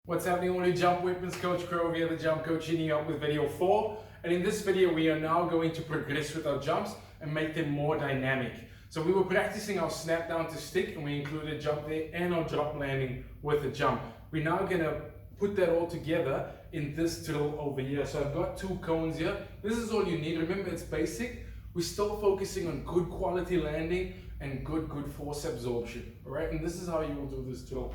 What's happening, all you jump weapons? Coach Crow here, the jump coach, hitting you up with video 4. And in this video, we are now going to progress with our jumps and make them more dynamic. So we were practicing our snap down to stick, and we included jump there and our drop landing with a jump. We're now gonna put that all together in this drill over here. So I've got 2 cones here. This is all you need. Remember, it's basic. We're still focusing on good quality landing and good force absorption. All right, and this is how you will do this drill.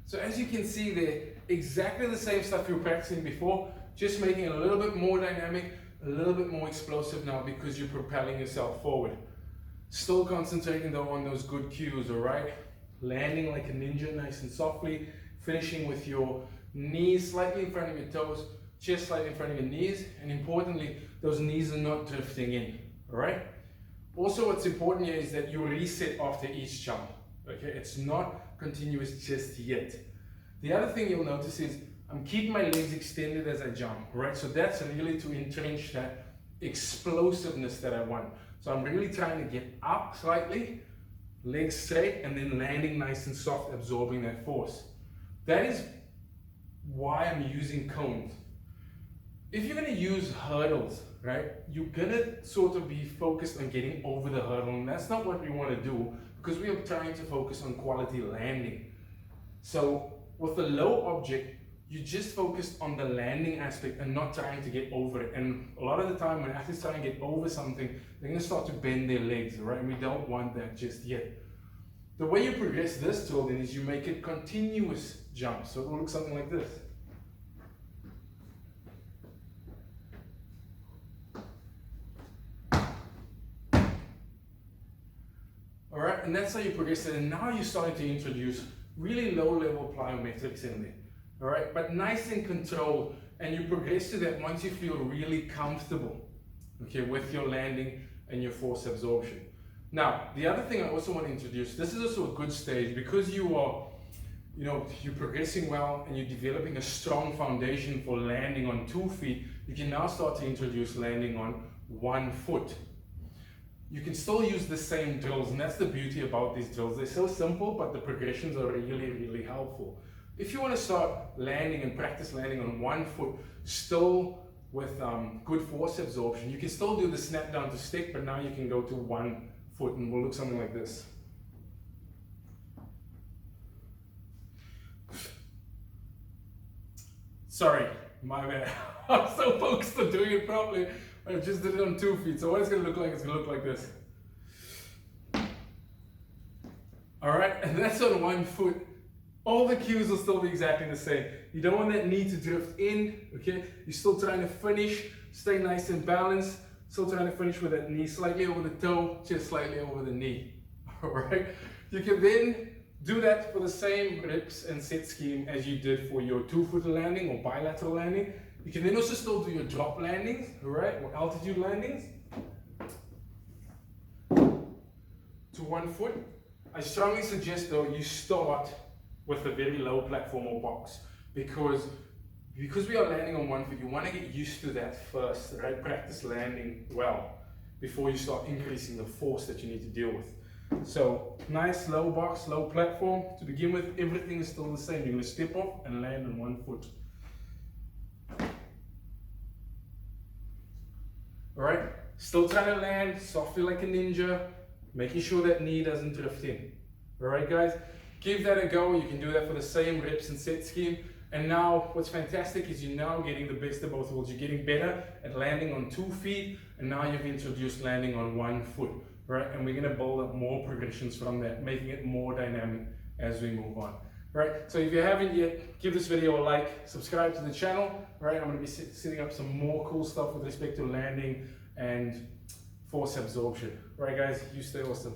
So as you can see there, exactly the same stuff you were practicing before, just making it a little bit more dynamic, a little bit more explosive now because you're propelling yourself forward. Still concentrating though on those good cues, all right? Landing like a ninja, nice and softly, finishing with your knees slightly in front of your toes, chest slightly in front of your knees, and importantly, those knees are not drifting in, all right? Also, what's important here is that you reset after each jump. Okay, it's not continuous just yet. The other thing you'll notice is I'm keeping my legs extended as I jump, right? So that's really to entrench that explosiveness that I want. So I'm really trying to get up slightly, legs straight, and then landing nice and soft, absorbing that force. That is why I'm using cones. If you're gonna use hurdles, right, you're gonna sort of be focused on getting over the hurdle, and that's not what we wanna do, because we are trying to focus on quality landing. So with a low object, you just focus on the landing aspect and not trying to get over it. And a lot of the time when athletes try and get over something, they're going to start to bend their legs, right? And we don't want that just yet. The way you progress this drill then is you make it continuous jumps. So it will look something like this. All right, and that's how you progress it. And now you're starting to introduce really low-level plyometrics in there. All right, but nice and controlled. And you progress to that once you feel really comfortable, okay, with your landing and your force absorption. Now, the other thing I also want to introduce, this is also a good stage because you are, you're progressing well and you're developing a strong foundation for landing on 2 feet. You can now start to introduce landing on 1 foot. You can still use the same drills, and that's the beauty about these drills. They're so simple, but the progressions are really helpful. If you want to start landing and practice landing on 1 foot, still with good force absorption, you can still do the snap down to stick, but now you can go to 1 foot, and we'll look something like this. Sorry, my bad. I'm so focused on doing it properly. I just did it on 2 feet. So what it's going to look like, it's going to look like this. All right, and that's on 1 foot. All the cues will still be exactly the same. You don't want that knee to drift in, okay? You're still trying to finish, stay nice and balanced. Still trying to finish with that knee slightly over the toe, just slightly over the knee. All right, you can then do that for the same reps and set scheme as you did for your 2-foot landing or bilateral landing. You can then also still do your drop landings, right, or altitude landings to 1 foot. I strongly suggest though you start with a very low platform or box because we are landing on 1 foot. You want to get used to that first, right? Practice landing well before you start increasing the force that you need to deal with. So nice low box, low platform. To begin with, everything is still the same. You're going to step off and land on 1 foot. All right, still trying to land softly like a ninja, making sure that knee doesn't drift in. All right, guys, give that a go. You can do that for the same reps and set scheme. And now what's fantastic is you're now getting the best of both worlds. You're getting better at landing on 2 feet, and now you've introduced landing on 1 foot, right? And we're gonna build up more progressions from that, making it more dynamic as we move on. Right, so if you haven't yet, give this video a like, subscribe to the channel. Right, I'm going to be setting up some more cool stuff with respect to landing and force absorption. Right, guys, you stay awesome.